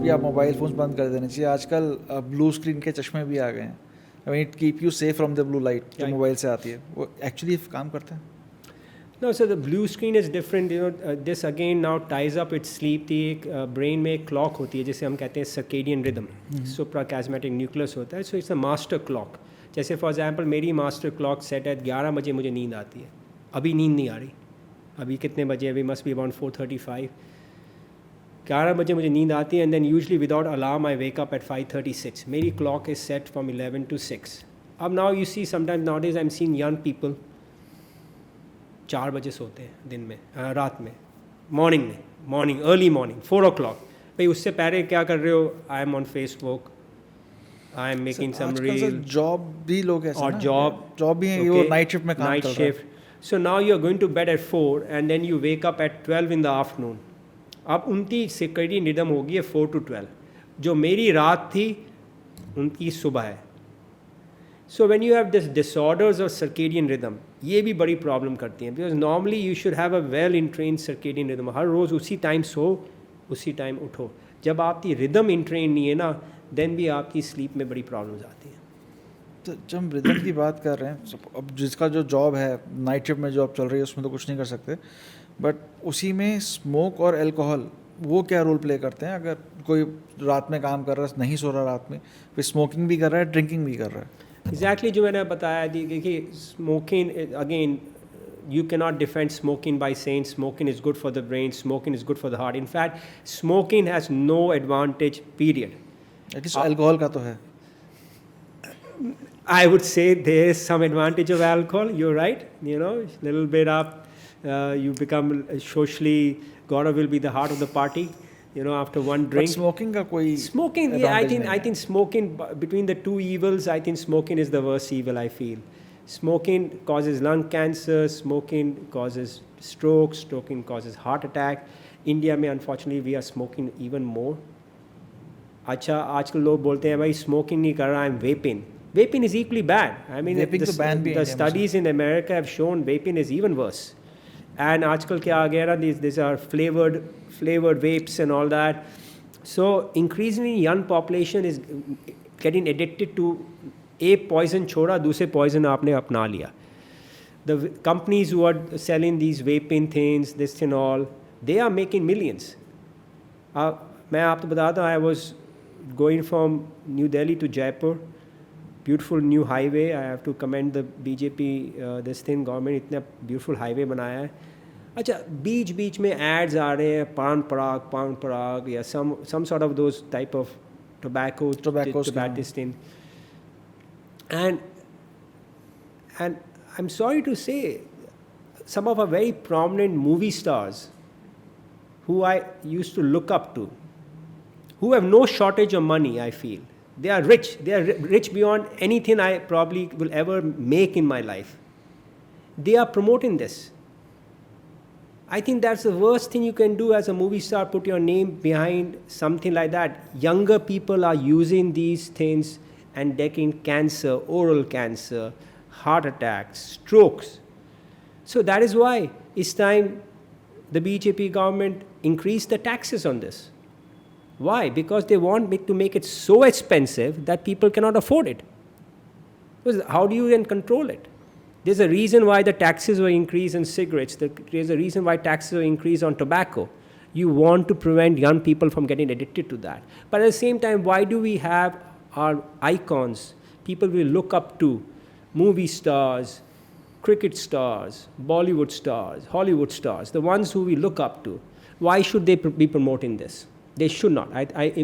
कि आप mobile phones बंद कर देने चाहिए। आजकल ब्लू स्क्रीन के चश्मे भी आ गए हैं, आई mean it keep you safe from the blue light जो मोबाइल से आती है, वो एक्चुअली काम करते हैं? No, so the blue screen is different. This again now ties up its sleep. थी एक ब्रेन में एक क्लॉक होती है जिसे हम कहते हैं सर्केडियन रिदम, सुप्राकैस्मेटिक न्यूक्लियस होता है. So it's a master clock. जैसे फॉर एग्जांपल मेरी मास्टर क्लॉक सेट है 11 बजे मुझे नींद आती है. अभी नींद नहीं आ रही. अभी कितने बजे? अभी मस्ट बी अबाउट 4:35. 11 बजे मुझे नींद आती है and then usually without alarm I wake up at 5:36. मेरी clock is set from 11 to 6. अब now you see sometimes nowadays I am seeing young people 4 बजे सोते हैं दिन में, रात में, मॉर्निंग अर्ली मॉर्निंग 4 o'clock. भाई उससे पहले क्या कर रहे हो? I am on Facebook, I am making some reel. Job भी लोग ऐसे और ना, जॉब भी है, वो नाइट शिफ्ट में काम नाइट कर रहा है. Shift. So now you are going to bed at 4 and then you wake up at 12 in the afternoon. अब उनकी सर्केडियन रिदम होगी है 4 to 12. जो मेरी रात थी उनकी सुबह है. So when you have this disorders of circadian rhythm, ये भी बड़ी प्रॉब्लम करती हैं. Because normally you should have a well entrained circadian rhythm. हर रोज़ उसी टाइम सो, उसी टाइम उठो. जब आपकी रिदम इंट्रेन नहीं है ना, देन भी आपकी स्लीप में बड़ी प्रॉब्लम्स आती हैं. तो जब हम रिदम की बात कर रहे हैं, अब जिसका जो जॉब है, नाइट शिफ्ट में जॉब चल रही है, उसमें तो कुछ नहीं कर सकते, बट उसी में स्मोक और अल्कोहल वो क्या रोल प्ले करते हैं? अगर कोई रात में काम कर रहा है, नहीं सो रहा रात में, फिर स्मोकिंग भी कर रहा है, ड्रिंकिंग भी कर रहा है. एग्जैक्टली जो मैंने बताया थी कि smoking again you cannot defend smoking by saying smoking is good for the brain, smoking is good for the heart. In fact, smoking has no advantage, period. At least alcohol का तो है. I would say there is some advantage of alcohol. You're right. Little bit up, you become socially. Gaurav will be the heart of the party. After one drink. But smoking का कोई smoking, yeah, I think smoking, between the two evils, I think smoking is the worst evil. I feel smoking causes lung cancer, smoking causes stroke, smoking causes heart attack. India में unfortunately we are smoking even more. अच्छा, आजकल लोग बोलते हैं भाई smoking नहीं कर रहा, I am vaping. Vaping is equally bad. I mean, the studies in America have shown vaping is even worse. And आजकल क्या आ गया ना, these are flavored vapes and all that. So increasingly young population is getting addicted to एक poison छोड़ा, दूसरे poison आपने अपना लिया. The companies who are selling these vaping things, this and all, they are making millions. मैं आपको बताता हूँ, I was going from New Delhi to Jaipur. Beautiful new highway. I have to commend the BJP this thing government, इतना beautiful highway बनाया है. अच्छा, बीच में ads आ रहे हैं, पान पराग या some sort of those type of tobacco thing. And I'm sorry to say, some of our very prominent movie stars who I used to look up to, who have no shortage of money, I feel. They are rich. They are rich beyond anything I probably will ever make in my life. They are promoting this. I think that's the worst thing you can do as a movie star, put your name behind something like that. Younger people are using these things and getting cancer, oral cancer, heart attacks, strokes. So that is why it's time the BJP government increased the taxes on this. Why? Because they want to make it so expensive that people cannot afford it. Because how do you then control it? There's a reason why the taxes were increased on cigarettes. There's a reason why taxes were increased on tobacco. You want to prevent young people from getting addicted to that. But at the same time, why do we have our icons, people we look up to, movie stars, cricket stars, Bollywood stars, Hollywood stars, the ones who we look up to? Why should they be promoting this? They should not.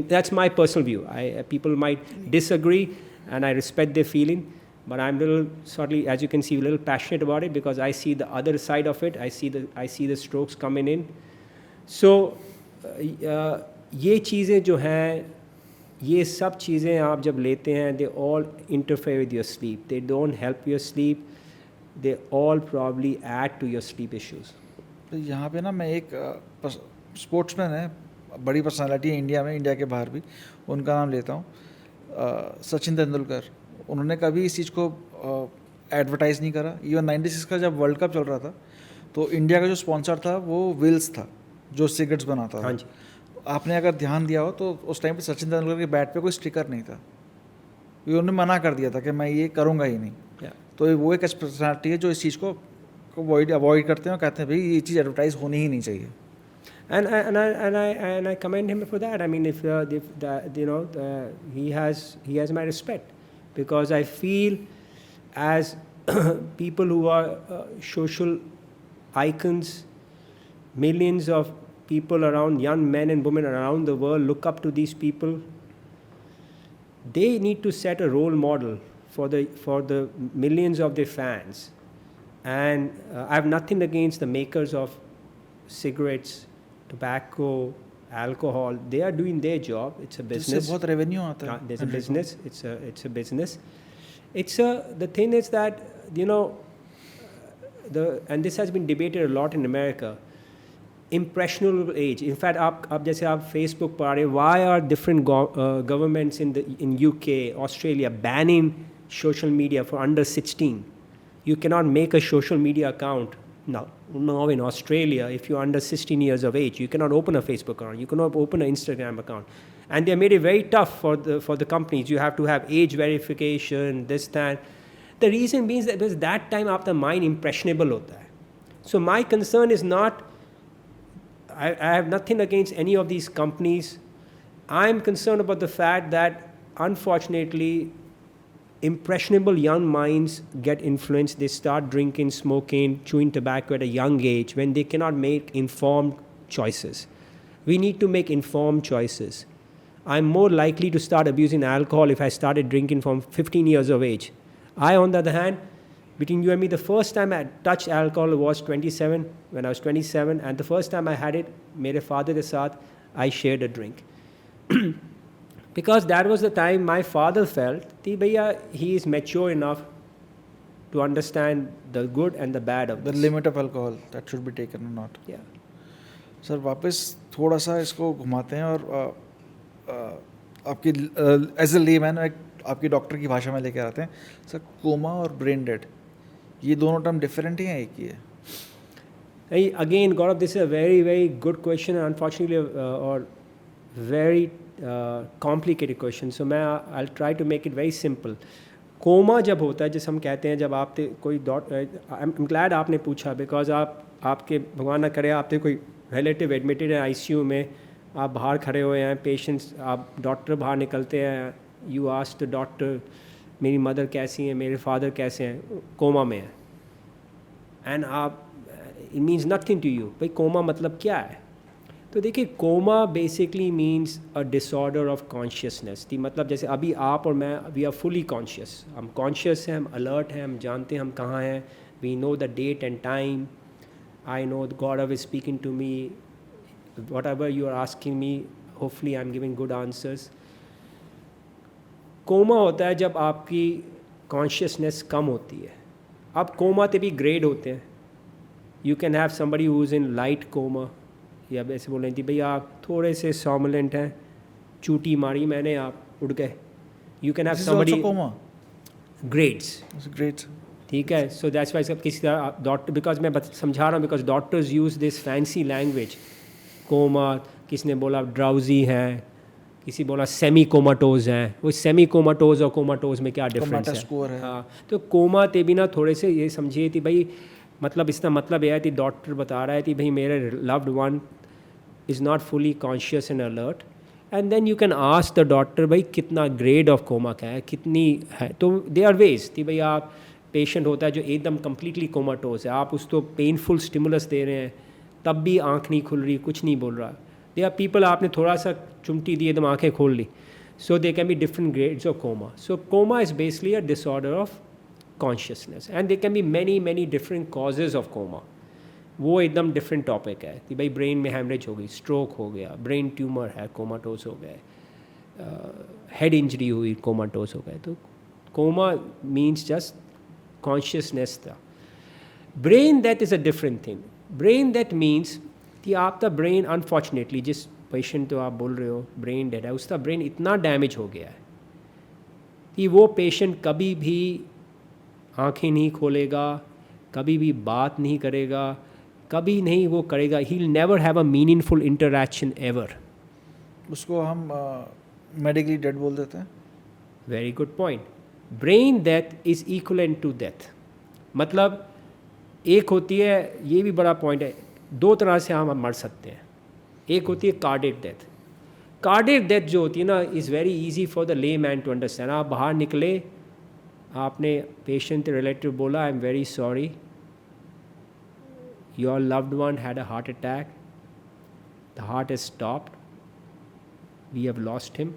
That's my personal view. People might disagree, and I respect their feeling, but I'm certainly, as you can see, a little passionate about it because I see the other side of it. I see the strokes coming in. So, ये चीज़ें जो हैं, ये सब चीज़ें आप जब लेते हैं, they all interfere with your sleep. They don't help your sleep. They all probably add to your sleep issues. यहाँ पे ना मैं एक स्पोर्ट्समैन है, बड़ी पर्सनालिटी है इंडिया में, इंडिया के बाहर भी, उनका नाम लेता हूँ, सचिन तेंदुलकर. उन्होंने कभी इस चीज़ को एडवर्टाइज़ नहीं करा. इवन 96 का जब वर्ल्ड कप चल रहा था तो इंडिया का जो स्पॉन्सर था वो विल्स था, जो सिगरेट्स बनाता था. हाँ जी. आपने अगर ध्यान दिया हो तो उस टाइम पे सचिन तेंदुलकर के बैट पे कोई स्टिकर नहीं था, उन्होंने मना कर दिया था कि मैं ये करूँगा ही नहीं। Yeah. तो वो एक पर्सनैलिटी है जो इस चीज़ को अवॉइड करते हैं और कहते हैं भाई ये चीज़ एडवर्टाइज होनी ही नहीं चाहिए। And I commend him for that. I mean, if you know, he has my respect, because I feel as people who are social icons, millions of people around, young men and women around the world look up to these people. They need to set a role model for the millions of their fans. And I have nothing against the makers of cigarettes, tobacco, alcohol. They are doing their job. It's a जिससे business. बहुत revenue आता है। There's a business. It's a business. The thing is that, you know, and this has been debated a lot in America. Impressionable age. In fact, आप जैसे आप Facebook पर आ रहे, why are different governments in UK, Australia banning social media for under 16? You cannot make a social media account now in Australia. If you're under 16 years of age, you cannot open a Facebook account. You cannot open an Instagram account, and they made it very tough for the companies. You have to have age verification, this, that. The reason means that because that time आपका mind impressionable होता है. So my concern is not. I have nothing against any of these companies. I'm concerned about the fact that, unfortunately, impressionable young minds get influenced. They start drinking, smoking, chewing tobacco at a young age when they cannot make informed choices. We need to make informed choices. I'm more likely to start abusing alcohol if I started drinking from 15 years of age. On the other hand, between you and me, the first time I touched alcohol was when I was 27, and the first time I had it, मेरे father के साथ, I shared a drink. Because that was the time my father felt that bhaiya, he is mature enough to understand the good and the bad of The this. limit of alcohol that should be taken or not. Yeah. Sir वापस थोड़ा सा इसको घुमाते हैं और आपकी as a layman आपकी doctor की भाषा में लेके आते हैं। सर कोमा और ब्रेन डेड, ये दोनों टर्म डिफरेंट ही हैं, एक ही है? Again, Gaurav, this is a very, very good question, and unfortunately, or very complicated question. So I'll try to make it very simple. Coma जब होता है, जैसे हम कहते हैं, जब आप कोई I'm glad आपने पूछा, because आपके भगवान ना करे आपने कोई रिलेटिव एडमिटेड है ICU में, आप बाहर खड़े हुए हैं, पेशेंट्स, आप डॉक्टर बाहर निकलते हैं, यू आस्क द डॉक्टर मेरी मदर कैसी है, मेरे फादर कैसे हैं, कोमा में है, एंड आप it means nothing to you. भाई कोमा मतलब क्या है? तो देखिए, coma basically means a disorder of consciousness. मतलब जैसे अभी आप और मैं, वी आर फुली कॉन्शियस, हम कॉन्शियस हैं, हम अलर्ट हैं, हम जानते हैं हम कहाँ हैं, we know the date and time, I know God is speaking to me, whatever you are asking me, hopefully I am giving good answers. Coma होता है जब आपकी कॉन्शियसनेस कम होती है। अब कोमा ते भी ग्रेड होते हैं। You can have somebody who is in light coma, या ऐसे बोल रही थी भाई आप थोड़े से सॉमुलेंट हैं, चूटी मारी मैंने, आप उड़ गए। You can have somebody grades, ठीक है। सो दैट्स वाई सब किसी तरह डॉक्टर, बिकॉज मैं समझा रहा हूँ, because doctors use this fancy language. Coma, किसने बोला ड्राउजी हैं, किसी बोला सेमी कोमाटोज हैं। वो सेमी कोमाटोज और कोमाटोज में क्या डिफरेंस है? हाँ, तो कोमा ते भी ना थोड़े से ये समझिए थी भाई, मतलब इसका मतलब यह है कि डॉक्टर बता रहा है कि भाई मेरे loved one is not fully conscious and alert, and then you can ask the doctor भाई कितना ग्रेड ऑफ कोमा का है, कितनी है। तो दे आर वेज कि भाई आप पेशेंट होता है जो एकदम कम्प्लीटली कोमाटोज है, आप उसको पेनफुल स्टिमुलस दे रहे हैं, तब भी आँख नहीं खुल रही, कुछ नहीं बोल रहा। दे आर पीपल, आपने थोड़ा सा चुमटी दी एकदम आँखें खोल ली। So they can be different grades of coma. So coma is basically a disorder of consciousness, and they can be many different causes of coma. वो एकदम डिफरेंट टॉपिक है कि भाई ब्रेन में हैमरेज हो गई, स्ट्रोक हो गया, ब्रेन ट्यूमर है, कोमाटोज हो गए, हेड इंजरी हुई, कोमाटोज हो गए। तो कोमा मीन्स जस्ट कॉन्शियसनेस था। Brain death is a different thing. Brain death means कि आपका ब्रेन, अनफॉर्चुनेटली जिस पेशेंट तो आप बोल रहे हो ब्रेन डेड है, उसका ब्रेन इतना डैमेज हो गया है कि वो पेशेंट कभी भी आंखें नहीं खोलेगा, कभी भी बात नहीं करेगा, कभी नहीं वो करेगा, he will never have a meaningful interaction ever. उसको हम मेडिकली डेड बोल देते हैं। Very good point. Brain death is equivalent to death. मतलब एक होती है, ये भी बड़ा पॉइंट है, दो तरह से हम मर सकते हैं। एक होती है कार्डियक डेथ। कार्डियक डेथ जो होती है ना is very easy for the lay man to understand. आप बाहर निकले, आपने पेशेंट रिलेटिव बोला I am very sorry, your loved one had a heart attack, the heart is stopped, we have lost him,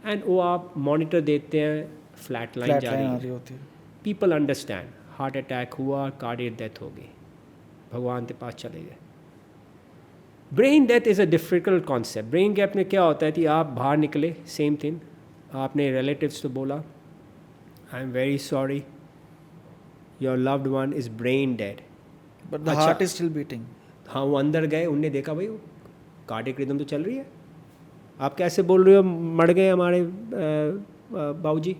and वो आप monitor देते हैं, flat line जा आ रही रही है, होती है। पीपल अंडरस्टैंड हार्ट अटैक हुआ, कार्डियक डेथ हो गई, भगवान के पास चले गए। Brain death is a difficult concept. Brain gap में क्या होता है कि आप बाहर निकले, सेम थिंग, आपने रिलेटिव्स को बोला I am very sorry, your loved one is brain dead, but the अच्छा। Heart is still beating. हाँ, वो अंदर गए, उनने देखा भाई वो कार्डियक रिदम तो चल रही है, आप कैसे बोल रहे हो मर गए हमारे बाबूजी।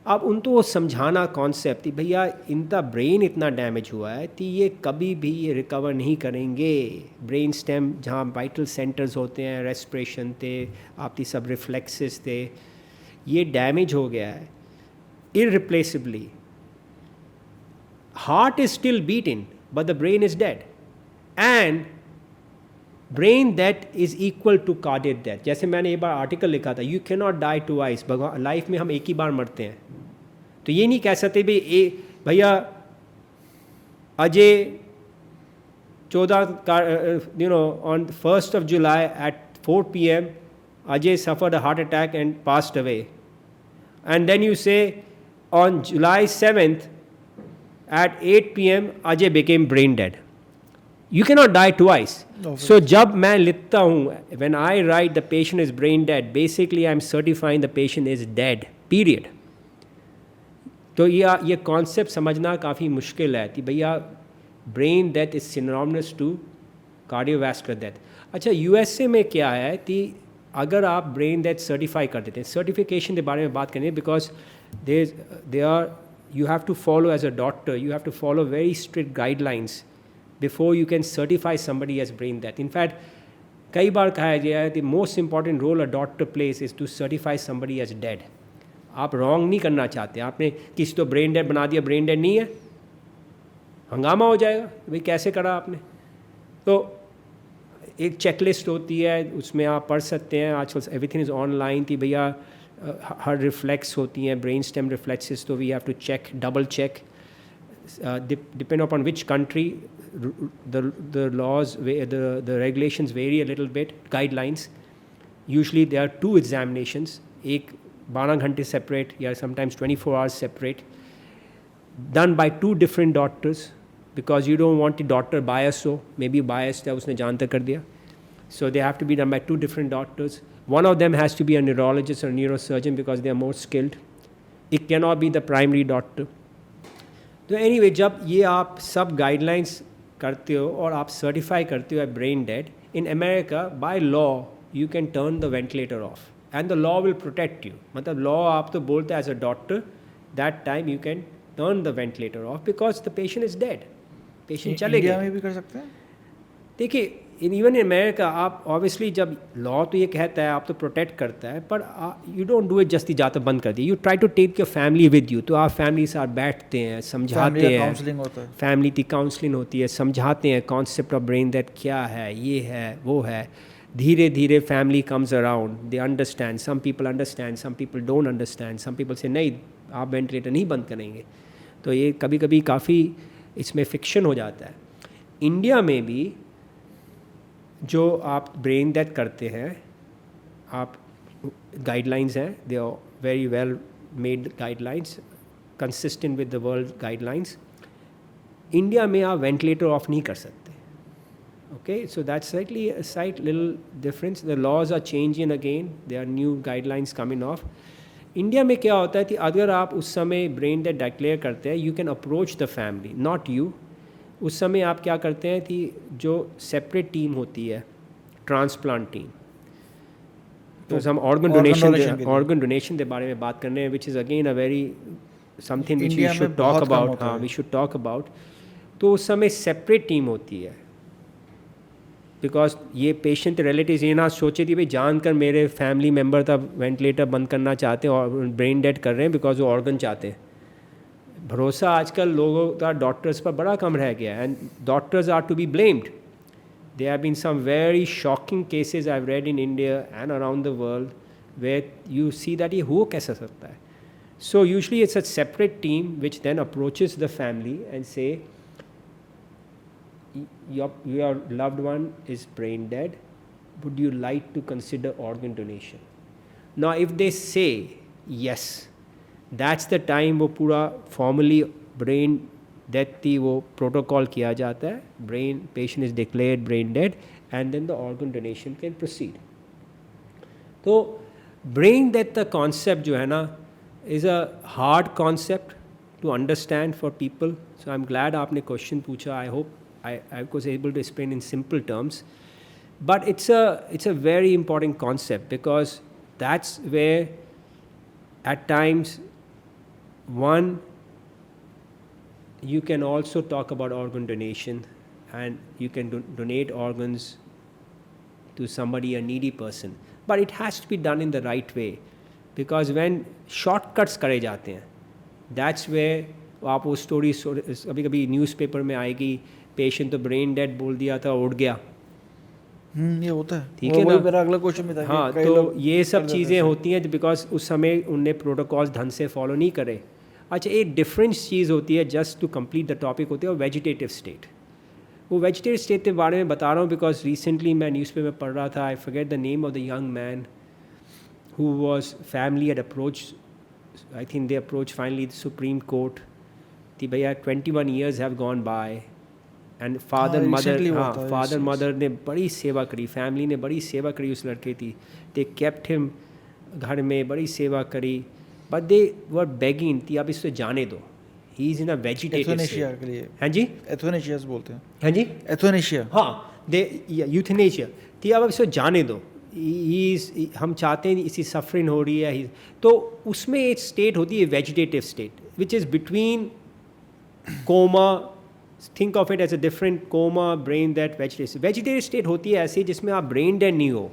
अब उनको वो समझाना कॉन्सेप्ट कि भैया इनका ब्रेन इतना डैमेज हुआ है कि ये कभी भी ये रिकवर नहीं करेंगे। ब्रेन स्टेम जहाँ वाइटल सेंटर्स होते हैं, रेस्पिरेशन थे, आपकी सब रिफ्लेक्सेस थे, ये डैमेज हो गया है irreplaceably. Heart is still beating but the brain is dead, and brain death is equal to cardiac death. जैसे मैंने एक बार आर्टिकल लिखा था, you can not die twice. भगवान, लाइफ में हम एक ही बार मरते हैं, तो ये नहीं कह सकते भी भैया Ajay 14 on 1st of July at 4 p.m. Ajay suffered a heart attack and passed away, and then you say on July 7th at 8 p.m. Ajay became brain dead. You cannot die twice. So जब मैं लिखता हूँ, when I write the patient is brain dead, basically I am certifying the patient is dead, period. तो ये concept समझना काफ़ी मुश्किल है कि भैया brain death is synonymous to cardiovascular death. अच्छा, यूएसए में क्या है कि अगर आप ब्रेन डेथ सर्टिफाई कर देते हैं, सर्टिफिकेशन के बारे में बात करेंगे, because they are you have to follow as a doctor, you have to follow very strict guidelines before you can certify somebody as brain death. In fact कई बार कहा गया है कि most important role a doctor place is to certify somebody as dead. आप wrong नहीं करना चाहते, आपने किसी तो ब्रेन डेड बना दिया, ब्रेन डेड नहीं है, हंगामा हो जाएगा भाई कैसे करा आपने। तो एक चेकलिस्ट होती है, उसमें आप पढ़ सकते हैं, आजकल एवरीथिंग इज़ ऑनलाइन कि भैया हर रिफ्लेक्स होती हैं, ब्रेन स्टेम रिफ्लेक्सेस, तो we have to check, double check, depend upon which country the laws, the regulations vary a little bit, guidelines. Usually there are 2 examinations, एक 12 घंटे separate या sometimes 24 hours separate, done by 2 different doctors, because you don't want the doctor biased, so maybe biased है, उसने जानता कर दिया, so they have to be done by 2 different doctors. One of them has to be a neurologist or neurosurgeon because they are more skilled. It cannot be the primary doctor. तो anyway, जब ये आप सब guidelines करते हो और आप certify करते हो brain dead, in America by law you can turn the ventilator off and the law will protect you. मतलब लॉ आप तो बोलते हैं as a doctor, that time you can turn the ventilator off because the patient is dead, patient चले गए। India में भी कर सकते हैं। देखिए, इवन इन अमेरिका आप ऑब्वियसली जब लॉ तो ये कहता है, आप तो प्रोटेक्ट करता है, पर you don't do it just जाते बंद कर दिए, you try to take your family with you. तो आप फैमिली के साथ बैठते हैं, समझाते हैं, काउंसलिंग होता है, फैमिली की काउंसलिंग होती है, समझाते हैं कॉन्सेप्ट ऑफ ब्रेन डेथ क्या है, ये है वो है। धीरे धीरे family comes around, they understand, some people don't understand, some people से नहीं आप वेंटिलेटर नहीं बंद करेंगे। तो ये कभी कभी काफ़ी इसमें फिक्शन हो जाता है। इंडिया में भी जो आप ब्रेन डेथ करते हैं, आप गाइडलाइंस हैं, they are very well made guidelines, consistent with the world guidelines. India में आप वेंटिलेटर ऑफ नहीं कर सकते, okay, so that's slightly little difference. The laws are changing again, they are new guidelines coming off. India में क्या होता है कि अगर आप उस समय ब्रेन डेथ डिक्लेयर करते हैं, you can approach the family, not you. उस समय आप क्या करते हैं कि जो सेपरेट टीम होती है, ट्रांसप्लांट टीम, तो हम ऑर्गन डोनेशन के बारे में बात करने हैं, which is again a very something which we should talk about. हाँ, वी शुड टॉक अबाउट। तो उस समय सेपरेट टीम होती है, बिकॉज ये पेशेंट रिलेटिव्स ये ना सोचे थी भाई जानकर मेरे फैमिली मेम्बर था वेंटिलेटर बंद करना चाहते हैं और ब्रेन डेड कर रहे हैं बिकॉज वो ऑर्गन चाहते हैं. भरोसा आजकल लोगों का डॉक्टर्स पर बड़ा कम रह गया and doctors are to be blamed. There have been some very shocking cases I've read in India and around the world where you see that ये हो कैसा सकता है. So usually it's a separate team which then approaches the family and say, your loved one is brain dead. Would you like to consider organ donation? Now if they say yes, that's the time वो पूरा formally brain death थी वो protocol किया जाता है. Brain patient is declared brain dead and then the organ donation can proceed. तो brain death का concept जो है ना is a hard concept to understand for people. So I am glad आपने क्वेश्चन पूछा. I hope I was able to explain in simple terms. But it's a very important concept because that's where at times one you can also talk about organ donation and you can donate organs to somebody, a needy person, but it has to be done in the right way because when shortcuts करे जाते हैं that's where आप वो story कभी कभी newspaper में आएगी patient तो ब्रेन डेड बोल दिया था उड़ गया. ये होता है. ठीक है ना. मेरा अगला क्वेश्चन भी था. हाँ तो ये सब चीज़ें होती हैं बिकॉज उस समय उनने प्रोटोकॉल्स ढंग से फॉलो नहीं करे. अच्छा एक डिफरेंट चीज़ होती है just to complete the topic होती है वेजिटेटिव स्टेट. वो वेजिटेटिव स्टेट के बारे में बता रहा हूँ बिकॉज रिसेंटली मैं न्यूज़पेपर में पढ़ रहा था. I forget the name of the young man who was family had approach. I think they approach finally the Supreme Court कि भैया 21 years have gone by and father mother ने बड़ी सेवा करी. फैमिली ने बड़ी सेवा करी उस लड़के की. दे केप्ट हिम घर में बड़ी सेवा करी बट दे वर बेगिंग कि अब इससे जाने दो. He is in a vegetative एथोनेशिया के लिए. हाँ जी एथोनेशिया बोलते हैं. हाँ जी एथोनेशिया. हाँ दे यूथेनेशिया कि अब इसको जाने दो. हम चाहते हैं इसी सफरिंग हो रही है. तो उसमें एक स्टेट होती है vegetative state which is between coma. Think of it as a different coma brain dead vegetative. Vegetative state होती है ऐसी जिसमें आप ब्रेन डेड नहीं हो.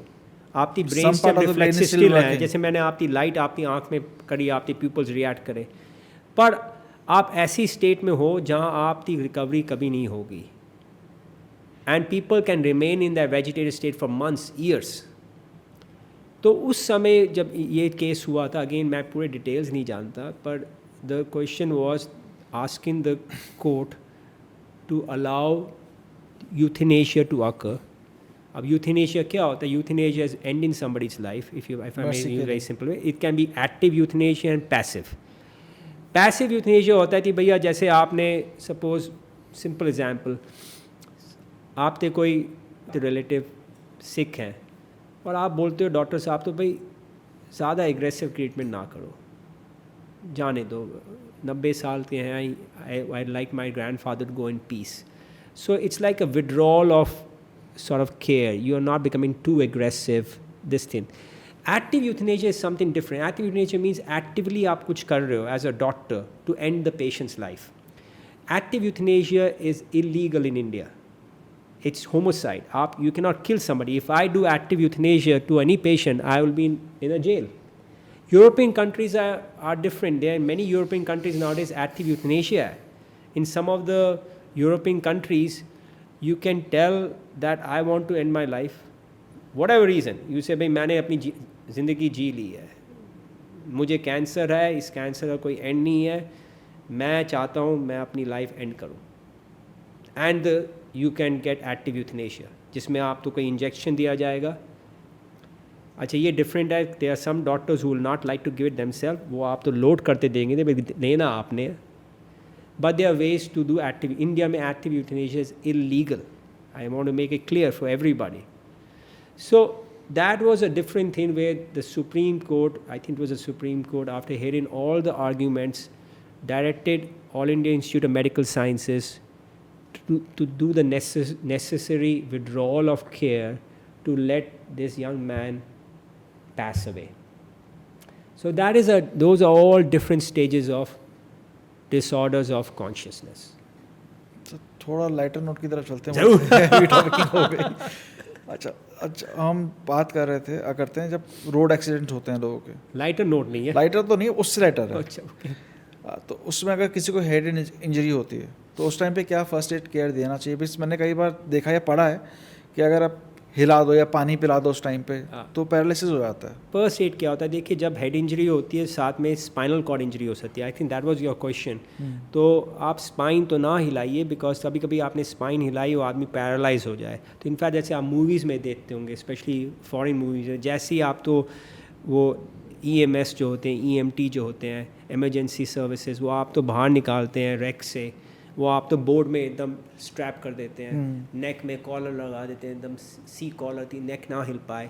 आपकी ब्रेन स्टेम रिफ्लेक्स स्टिल है. जैसे मैंने आपकी लाइट आपकी आंख में करी आपकी प्यूपल्स रिएक्ट करे पर आप ऐसी स्टेट में हो जहां आपकी रिकवरी कभी नहीं होगी. And people can remain in that vegetative state for months years. तो उस समय जब ये केस हुआ था अगेन मैं पूरे डिटेल्स नहीं जानता पर the question was asking the court to allow euthanasia to occur. अब यूथेनेशिया क्या होता है? Euthanasia is ending somebody's life. If I make very simple way it can be active euthanasia and passive. Passive euthanasia होता है कि भैया जैसे आपने सपोज सिंपल एग्जांपल आपके कोई रिलेटिव सिक हैं और आप बोलते हो डॉक्टर साहब तो भाई ज़्यादा एग्रेसिव ट्रीटमेंट ना करो जाने दो 90 साल के हैं. I like my grand father go in peace. So it's like a withdrawal of sort of care. You are not becoming too aggressive, this thing. Active euthanasia is something different. Active euthanasia means actively आप कुछ कर रहे हो as a doctor to end the patient's life. Active euthanasia is illegal in India. It's homicide. You cannot kill somebody. If I do active euthanasia to any patient, I will be in a jail. European countries are different. There are many European countries nowadays active euthanasia. In some of the European countries, you can tell that I want to end my life, whatever reason. You say भाई मैंने अपनी ज़िंदगी जी ली है, मुझे cancer है, इस cancer का कोई एंड नहीं है, मैं चाहता हूँ मैं अपनी लाइफ एंड करूँ. And you can get active euthanasia जिसमें आपको कोई इंजेक्शन दिया जाएगा. अच्छा ये डिफरेंट है. There are some doctors who will not like to give it themselves. वो आप तो लोड करते देंगे लेना आपने. But there are ways to do active. India में active euthanasia is illegal. I want to make it clear for everybody. So that was a different thing where the Supreme Court, I think it was the Supreme Court, after hearing all the arguments, directed All India Institute of Medical Sciences to do the necessary withdrawal of care to let this young man pass away. So those are all different stages of disorders of consciousness. तो थोड़ा lighter note की तरफ चलते हैं. जरूर. अच्छा अच्छा, हम बात कर रहे थे करते हैं जब रोड एक्सीडेंट होते हैं लोगों के, लाइटर नोट नहीं है। लाइटर तो नहीं, उससे लाइटर है। अच्छा ओके। तो उसमें अगर किसी को हेड इंजरी होती है तो उस टाइम पे क्या फर्स्ट एड केयर देना चाहिए? बस मैंने कई बार देखा या पढ़ा है कि अगर आप हिला दो या पानी पिला दो उस टाइम पे हाँ। तो पैरालिसिस हो जाता है। फर्स्ट एड क्या होता है, देखिए जब हेड इंजरी होती है साथ में स्पाइनल कॉर्ड इंजरी हो सकती है, I think that was your question. तो आप स्पाइन तो ना हिलाइए, बिकॉज कभी कभी आपने स्पाइन हिलाई वो आदमी पैरालाइज हो जाए। तो इनफैक्ट जैसे आप मूवीज़ में देखते होंगे, स्पेशली फॉरेन मूवीज़ में, जैसे ही आप तो वो EMS जो होते हैं, EMT जो होते हैं, एमरजेंसी सर्विसेज, वो आप तो बाहर निकालते हैं रेक से, वो आप तो बोर्ड में एकदम स्ट्रैप कर देते हैं, नेक में कॉलर लगा देते हैं, एकदम सी कॉलर थी, नेक ना हिल पाए।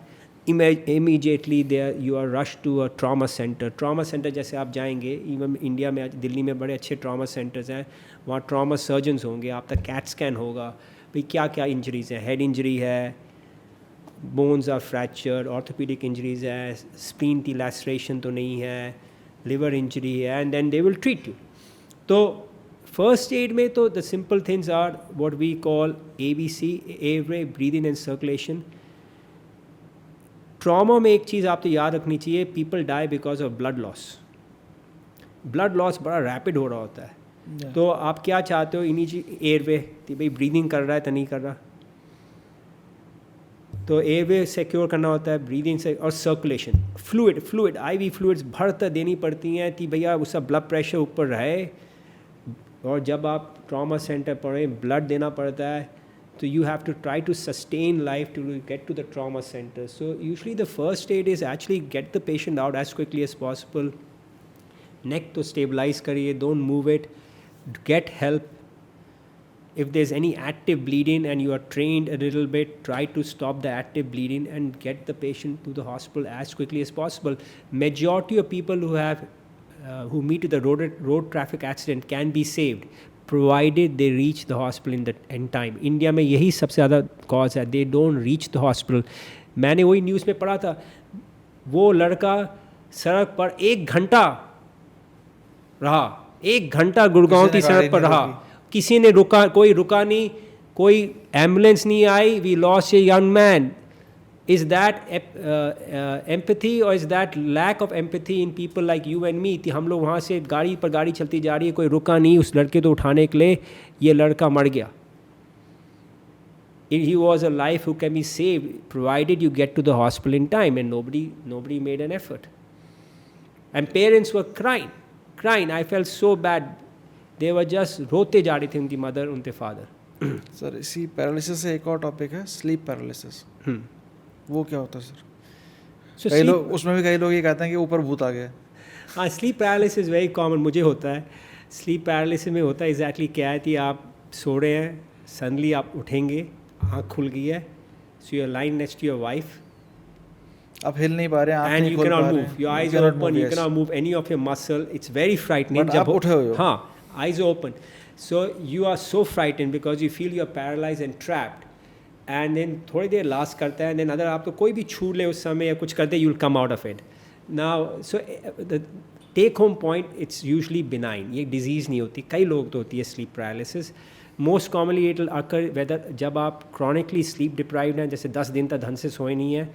Immediately there you are rush to a trauma centre. Trauma centre जैसे आप जाएंगे, इवन इंडिया में, दिल्ली में बड़े अच्छे ट्रॉमा सेंटर्स हैं, वहाँ ट्रॉमा सर्जन्स होंगे, आपका कैट स्कैन होगा, भाई क्या क्या इंजरीज़ हैं, हेड इंजरी है, bones are fracture, orthopaedic injuries है, स्प्लीन की लैसरेशन तो नहीं है, लिवर इंजरी है, and then they will treat you. तो फर्स्ट एड में तो the simple things are what we call ABC, airway, breathing and circulation. Trauma में एक चीज़ आपको याद रखनी चाहिए, people die because of blood loss. Blood loss बड़ा रैपिड हो रहा होता है। तो आप क्या चाहते हो, इनिशियल एयरवे कि भाई ब्रीदिंग कर रहा है तो नहीं कर रहा, तो एयरवे सिक्योर करना होता है, ब्रीदिंग से, और सर्कुलेशन, फ्लूइड IV फ्लूइड्स भरता देनी पड़ती हैं कि भैया उसका ब्लड प्रेशर ऊपर रहे। और जब आप ट्रॉमा सेंटर पढ़े, ब्लड देना पड़ता है, तो you have to try to sustain life to get to the trauma center. So usually the first aid is actually get the patient out as quickly as possible. Neck to stabilize करिए, don't move it, get help. If there's any active bleeding and you are trained a little bit, try to stop the active bleeding and get the patient to the hospital as quickly as possible. Majority of people who have who meet with a road traffic accident can be saved, provided they reach the hospital in time. India में यही सबसे ज़्यादा cause है, they don't reach the hospital. मैंने वही news में पढ़ा था, वो लड़का सड़क पर 1 घंटा रहा, 1 घंटा गुड़गांव की सड़क पर रहा, किसी ने रुका, कोई रुका नहीं, कोई एम्बुलेंस नहीं आई, we lost a young man. Is that empathy or is that lack of empathy in people like you and me? कि हम लोग वहाँ से गाड़ी पर गाड़ी चलती जा रही है, कोई रुका नहीं उस लड़के को उठाने के लिए, ये लड़का मर गया. He was a life who can be saved provided you get to the hospital in time, and nobody made an effort. And parents were crying. I felt so bad. They were just रोते जा रही थी उनकी mother, उनके father. Sir इसी paralysis से एक और टॉपिक है, स्लीप पैरालिसिस. वो क्या होता है सर? So कई लोग, उसमें भी कई लोग ये कहते हैं कि ऊपर भूत आ गया. हाँ, स्लीप पैरालिसिस वेरी कॉमन, मुझे होता है. स्लीप पैरालिसिस में होता है एग्जैक्टली क्या है कि आप सो रहे हैं, सडनली आप उठेंगे, आँख खुल गई है, so you are lying next to your wife, आप हिल नहीं पा रहे हैं, आँख and नहीं you खोल पा cannot रहे move, हैं, your eyes you are cannot open, move, you yes. cannot move any of your muscle. It's very frightening. But आप उठे हुए हो. हाँ, eyes are open, so you are so frightened because you feel you are paralyzed and trapped. And then थोड़ी देर last करता है, and then अगर आपको कोई भी छू ले उस समय या कुछ करते, you will come out of it. Now, so the take home point, it's usually benign. ये disease नहीं होती, कई लोग तो होती है sleep paralysis. Most commonly it will occur whether जब आप chronically sleep deprived हैं, जैसे 10 दिन तक ढंग से सोए नहीं है,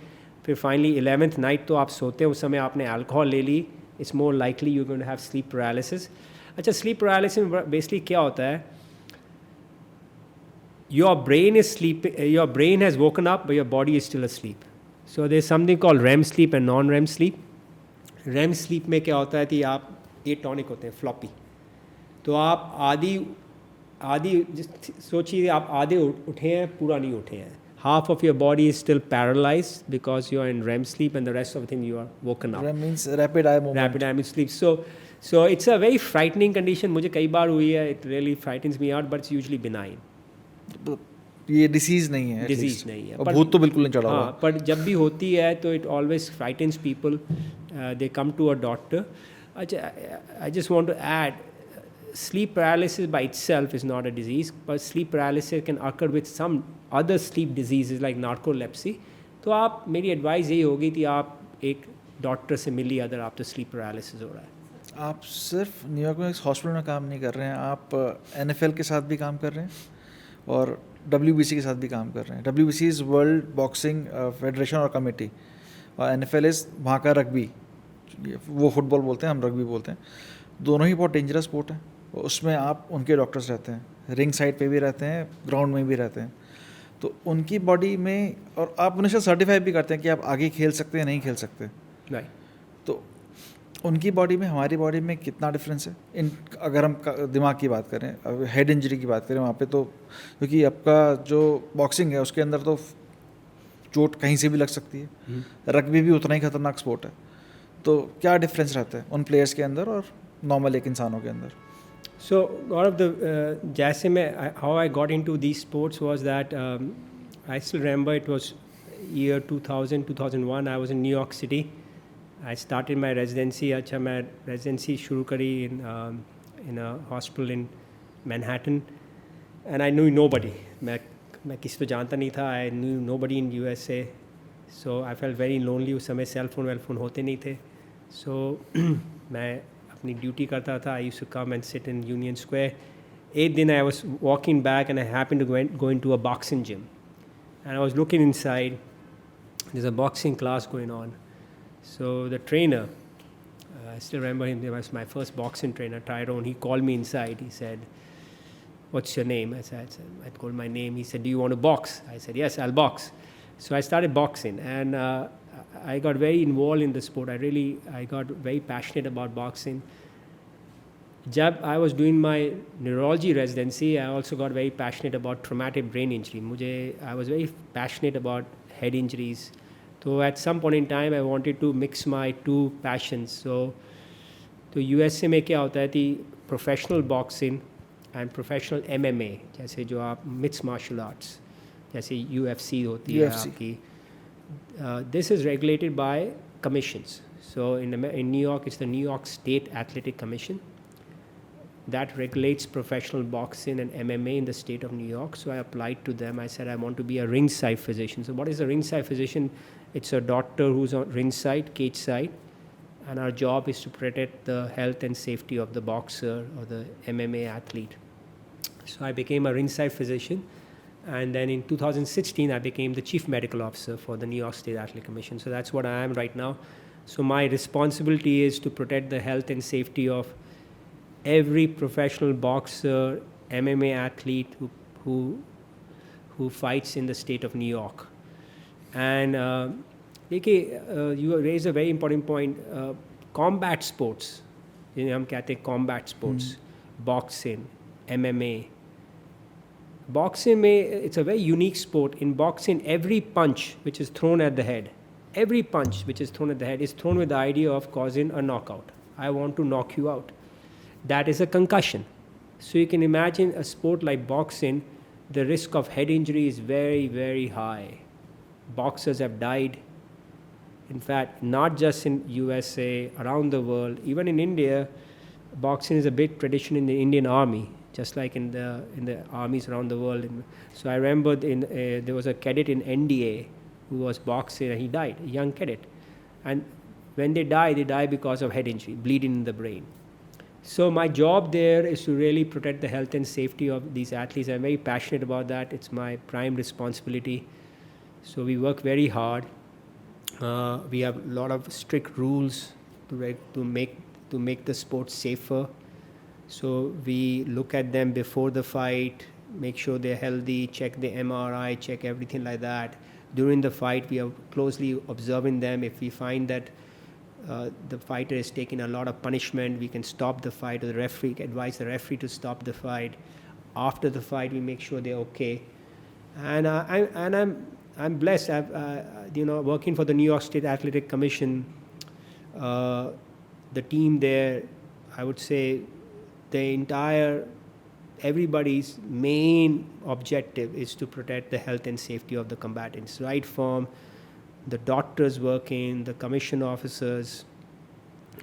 फिर फाइनली 11th नाइट तो आप सोते हैं, उस समय आपने अल्कोहल ले ली, it's more likely you going to have sleep paralysis. अच्छा, स्लीप पैरालिसिस में बेसिकली क्या होता है, your brain is sleep, your brain has woken up but your body is still asleep. So there is something called REM sleep and non REM sleep. REM sleep में क्या होता है कि आप एटॉनिक होते हैं, फ्लॉपी, तो आप आधी सोचिए, आप आधे उठे हैं, पूरा नहीं उठे हैं. Half of your body is still paralyzed because you are in REM sleep, and the rest of the thing you are woken up. REM means rapid eye movement. Rapid eye sleep. So it's a very frightening condition. मुझे कई बार हुई है. It really frightens me out, but it's usually benign. ये disease नहीं है. Disease नहीं है. और भूत तो बिल्कुल नहीं चढ़ा हुआ. हाँ, पर जब भी होती है तो it always frightens people. They come to a doctor. I just want to add, sleep paralysis by itself is not a disease, but sleep paralysis can occur with some other sleep diseases like narcolepsy. तो आप, मेरी advice यही होगी कि आप एक doctor से मिलिए अगर आप तो स्लीप पैरालिसिस हो रहा है. आप सिर्फ न्यूयॉर्क में इस हॉस्पिटल में काम नहीं कर रहे हैं, आप NFL के साथ भी काम कर रहे हैं, और WBC के साथ भी काम कर रहे हैं. WBC is world boxing federation और कमेटी, और NFL इज़ वहाँ का रग्बी. वो फुटबॉल बोलते हैं, हम रग्बी बोलते हैं. दोनों ही बहुत डेंजरस स्पोर्ट है. उसमें आप उनके डॉक्टर्स रहते हैं, रिंग साइड पे भी रहते हैं, ग्राउंड में भी रहते हैं. तो उनकी बॉडी में, और आप उन्हें सर्टिफाई भी करते हैं कि आप आगे खेल सकते हैं, नहीं खेल सकते. राइट. तो उनकी बॉडी में हमारी बॉडी में कितना डिफरेंस है इन, अगर हम दिमाग की बात करें, हेड इंजरी की बात करें वहाँ पे, तो क्योंकि आपका जो बॉक्सिंग है उसके अंदर तो चोट कहीं से भी लग सकती है. रग्बी भी उतना ही खतरनाक स्पोर्ट है. तो क्या डिफरेंस रहता है उन प्लेयर्स के अंदर और नॉर्मल एक इंसानों के अंदर? So one of the जैसे मैं how I got into these sports was that I still remember it was year 2000 2001. I was in New York City. I started my residency. अच्छा मैं residency शुरू करी in a hospital in Manhattan, and I knew nobody. मैं किसी तो जानता नहीं था. I knew nobody in USA. So I felt very lonely. उस समय सेल फोन होते नहीं थे. So मैं अपनी ड्यूटी करता था. I used to come and sit in Union Square. एक दिन I was walking back and I happened to go into a boxing gym, and I was looking inside. There is a boxing class going on. So the trainer, I still remember him. He was my first boxing trainer, Tyrone. He called me inside. He said, "What's your name?" I told my name. He said, "Do you want to box?" I said, "Yes, I'll box." So I started boxing, and I got very involved in the sport. I got very passionate about boxing. Jab I was doing my neurology residency, I also got very passionate about traumatic brain injury. I was very passionate about head injuries. So at some point in time, I wanted to mix my two passions. So USA में क्या होता है कि professional boxing and professional MMA, जैसे जो आप mixed martial arts, जैसे UFC होती है आपकी, this is regulated by commissions. So in New York, it's the New York State Athletic Commission that regulates professional boxing and MMA in the state of New York. So I applied to them. I said I want to be a ringside physician. So what is a ringside physician? It's a doctor who's on ringside, cage side, and our job is to protect the health and safety of the boxer or the MMA athlete. So I became a ringside physician, and then in 2016 I became the chief medical officer for the New York State Athletic Commission. So that's what I am right now. So my responsibility is to protect the health and safety of every professional boxer, MMA athlete who fights in the state of New York. And देखिए, you raise a very important point. Combat sports, जिन्हें हम कहते हैं combat sports, boxing, MMA. Boxing में it's a very unique sport. In boxing, every punch which is thrown at the head, is thrown with the idea of causing a knockout. I want to knock you out. That is a concussion. So you can imagine a sport like boxing, the risk of head injury is very, very high. Boxers have died. In fact, not just in USA, around the world, even in India, boxing is a big tradition in the Indian Army, just like in the armies around the world. So I remember there was a cadet in NDA who was boxing, and he died, a young cadet. And when they die because of head injury, bleeding in the brain. So my job there is to really protect the health and safety of these athletes. I'm very passionate about that. It's my prime responsibility. So we work very hard. We have a lot of strict rules to make the sport safer. So we look at them before the fight, make sure they're healthy, check the MRI, check everything like that. During the fight, we are closely observing them. If we find that the fighter is taking a lot of punishment, we can stop the fight, or the referee advise the referee to stop the fight. After the fight, we make sure they're okay. And I'm blessed. Working for the New York State Athletic Commission, the team there, I would say, everybody's main objective is to protect the health and safety of the combatants, right from the doctors working, the commission officers,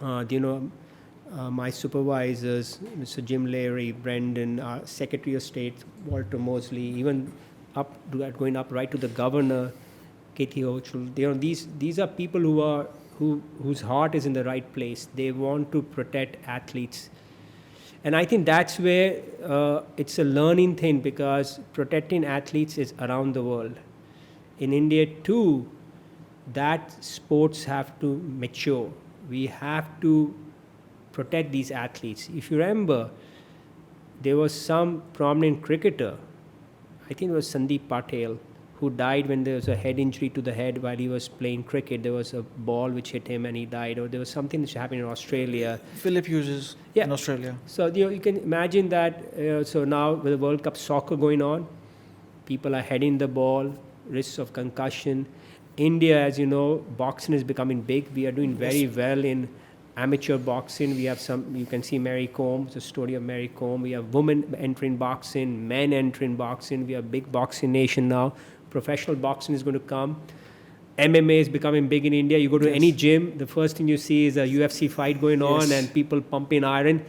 my supervisors, Mr. Jim Leary, Brendan, our Secretary of State, Walter Mosley, even going up right to the governor, Katie Hochul. These are people whose heart is in the right place. They want to protect athletes. And I think that's where it's a learning thing, because protecting athletes is around the world. In India too, that sports have to mature. We have to protect these athletes. If you remember, there was some prominent cricketer, I think it was Sandeep Patel, who died when there was a head injury to the head while he was playing cricket. There was a ball which hit him and he died, or there was something which happened in Australia. Philip Hughes Yeah. in Australia. So you can imagine that. So now with the World Cup soccer going on, people are heading the ball, risks of concussion. India, as you know, boxing is becoming big. We are doing very well in amateur boxing. We have some, you can see Mary Kom, the story of Mary Kom. We have women entering boxing, men entering boxing. We are a big boxing nation now. Professional boxing is going to come. MMA is becoming big in India. You go to Yes. any gym, the first thing you see is a UFC fight going on Yes. and people pumping iron.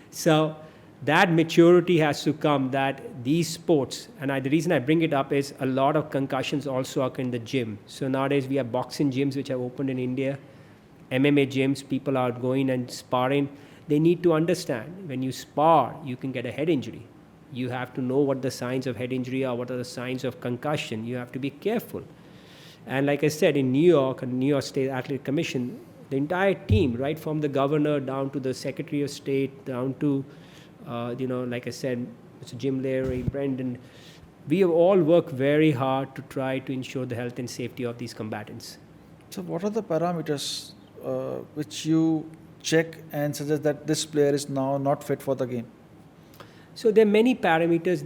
So that maturity has to come, that these sports, and the reason I bring it up is a lot of concussions also occur in the gym. So nowadays we have boxing gyms which have opened in India, MMA gyms, people are going and sparring. They need to understand, when you spar, you can get a head injury. You have to know what the signs of head injury are, what are the signs of concussion. You have to be careful. And like I said, in New York, and New York State Athletic Commission, the entire team, right from the governor down to the Secretary of State, down to, like I said, Mr. Jim Leary, Brendan, we have all worked very hard to try to ensure the health and safety of these combatants. So, what are the parameters which you check and suggest that this player is now not fit for the game? So there are many parameters.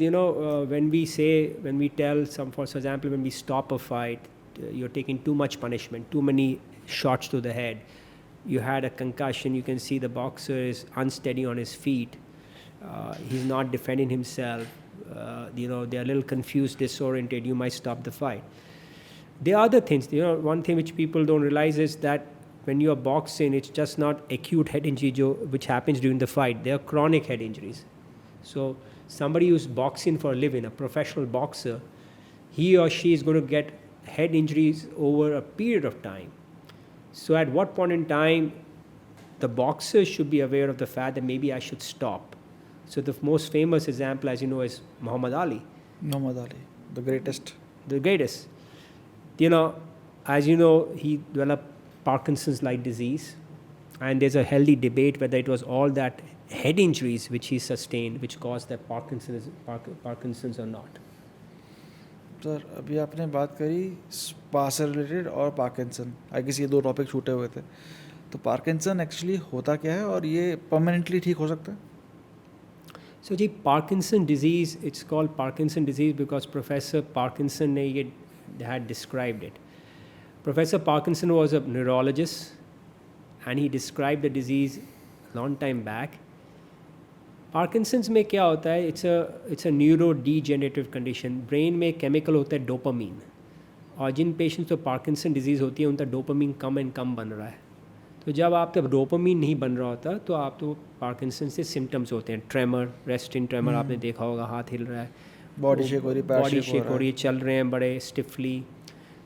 When we tell some, for example, when we stop a fight, you're taking too much punishment, too many shots to the head. You had a concussion. You can see the boxer is unsteady on his feet. He's not defending himself. They're a little confused, disoriented. You might stop the fight. There are other things. One thing which people don't realize is that when you are boxing, it's just not acute head injury which happens during the fight. There are chronic head injuries. So somebody who's boxing for a living, a professional boxer, he or she is going to get head injuries over a period of time. So at what point in time, the boxer should be aware of the fact that maybe I should stop. So the most famous example, as you know, is Muhammad Ali. Muhammad Ali, the greatest. The greatest. As you know, he developed Parkinson's-like disease. And there's a healthy debate whether it was all that head injuries which he sustained which caused that Parkinson's or not. Sir अभी आपने बात करी spa से related और Parkinson, I guess ये दो topic छूटे हुए थे. तो पार्किंसन एक्चुअली होता क्या है और ये परमानेंटली ठीक हो सकता है? So ji Parkinson disease, it's called Parkinson disease because Professor Parkinson had described it. Professor Parkinson was a neurologist and he described the disease long time back. Parkinson's में क्या होता है, it's a neurodegenerative condition. Brain में chemical होता है dopamine, और जिन patients को Parkinson disease होती है उनका डोपामीन कम एंड कम बन रहा है. तो जब आपका डोपामीन नहीं बन रहा होता तो आप तो पार्किंसन से सिम्टम्स होते हैं. ट्रेमर, रेस्टिंग ट्रेमर आपने देखा होगा, हाथ हिल रहा है, बॉडी शेक हो रही है, बॉडी शेक हो रही है, चल रहे हैं बड़े स्टिफली,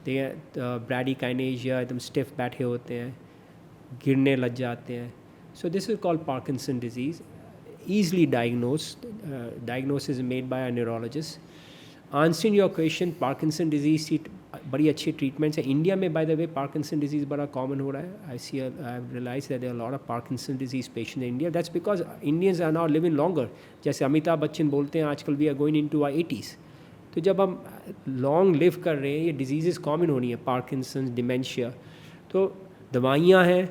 ब्रैडीकाइनेशिया, एकदम स्टिफ बैठे होते हैं, गिरने लग जाते हैं. So this is called Parkinson disease. Easily diagnosed. Diagnosis is made by a neurologist. Answering your question, Parkinson disease बड़ी अच्छी treatments है. इंडिया में by the way Parkinson disease बड़ा common हो रहा है. I've realized that there are a lot of Parkinson disease patients in India. That's because Indians are now living longer. जैसे अमिताभ बच्चन बोलते हैं आजकल we are going into our 80s. तो जब हम लॉन्ग लिव कर रहे हैं, ये डिजीज़ कॉमन होनी है, पार्किंसन, डिमेंशिया. तो दवाइयाँ हैं.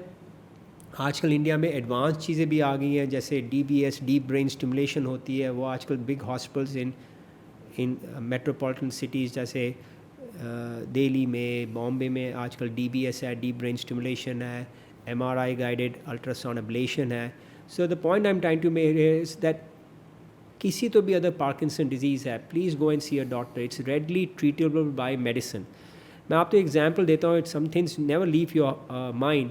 आजकल इंडिया में एडवांस चीज़ें भी आ गई हैं, जैसे DBS, डीप ब्रेन स्टिमुलेशन होती है. वो आजकल big hospitals in metropolitan cities जैसे दिल्ली में, बॉम्बे में आजकल DBS है, डीप ब्रेन स्टिमुलेशन है, MRI गाइडेड अल्ट्रासाउंड एब्लेशन है. So the point I am trying to make is that किसी तो भी अदर पार्किंसन डिजीज़ है, please go and see a doctor. It's readily treatable by medicine. मैं आपको example देता हूँ. It's some things never leave your mind.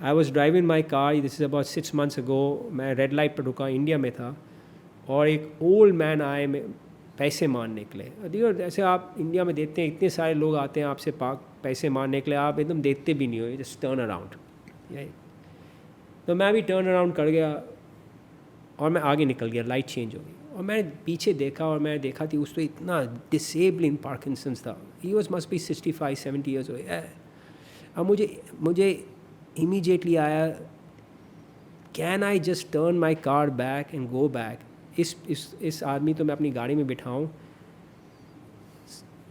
I was driving my car, this is about 6 months ago, मैं red light पर रुका, India में था, और एक ओल्ड मैन आए पैसे मांगने के लिए. देखो जैसे आप इंडिया में देखते हैं इतने सारे लोग आते हैं आपसे पैसे मांगने के लिए, आप एकदम देखते भी नहीं हो, जस्ट टर्न अराउंड. तो मैं भी टर्न अराउंड कर गया. और मैं आगे निकल गया, लाइट चेंज हो गई और मैंने पीछे देखा और मैंने देखा थी उस तो इतना डिसेबलिंग पार्किंसंस था, he was must be 65-70 years हो गए। अब मुझे इमीडिएटली आया, can I just turn my car back and go back, इस आदमी तो मैं अपनी गाड़ी में बिठाऊँ,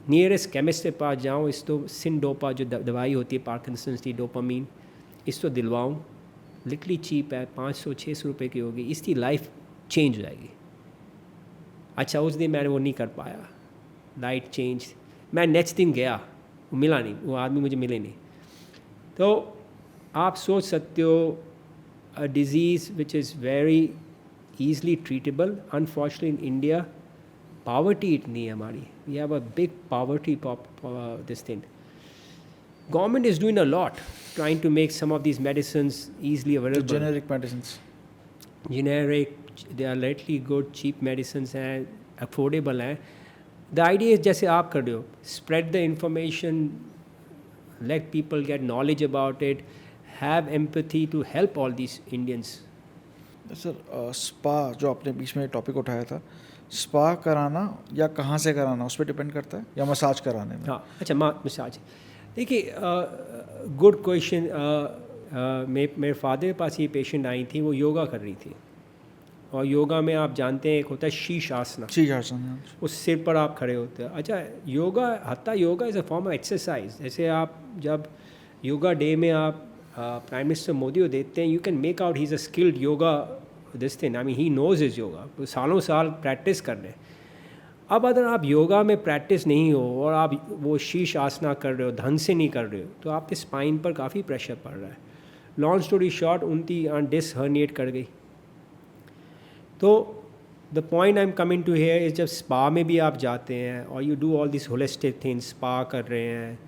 नियरेस्ट केमिस्ट के पास जाऊँ, इस तो सिनडोपा जो दवाई होती है पार्किंसंस की, डोपामीन, इस तो दिलवाऊँ, लिटरली चीप है, 500-600 रुपये की होगी, इसकी लाइफ चेंज हो जाएगी। अच्छा उस दिन मैंने वो नहीं कर पाया, लाइट चेंज, मैं नेक्स्ट दिन गया, वो मिला नहीं, वो आदमी मुझे मिले नहीं। तो आप सोच सकते हो a disease which is very easily treatable, unfortunately in India poverty इतनी है हमारी, we have a big poverty this thing. Government is doing a lot trying to make some of these medicines easily available. Generic medicines. Generic, they are relatively good, cheap medicines हैं, affordable हैं. The idea is जैसे आप कर रहे हो, spread the information, let people get knowledge about it, have empathy to help all these Indians. Sir spa जो आपने बीच में टॉपिक उठाया था, स्पा कराना या कहाँ से कराना उस पर डिपेंड करता है, या मसाज कराने में? हाँ अच्छा, मसाज, देखिए गुड क्वेश्चन। मेरे फादर के पास ये पेशेंट आई थी, वो योगा कर रही थी, और योगा में आप जानते हैं एक होता है शीश आसना, उस सिर पर आप खड़े होते हैं। अच्छा yoga is a form of exercise. जैसे आप जब योगा डे में आप प्राइम मिनिस्टर मोदी को देखते हैं, you can make out he is a skilled yoga this thing, I mean he knows is yoga, सालों साल प्रैक्टिस कर रहे हैं। अब अगर आप योगा में प्रैक्टिस नहीं हो और आप वो शीश आसना कर रहे हो, ढंग से नहीं कर रहे हो, तो आपके स्पाइन पर काफ़ी प्रेशर पड़ रहा है। लॉन्ग स्टोरी शॉर्ट, उनकी डिस्क हर्निएट कर गई। तो the point I am coming to here is, जब स्पा में भी आप जाते हैं और you do all this holistic things, spa कर रहे हैं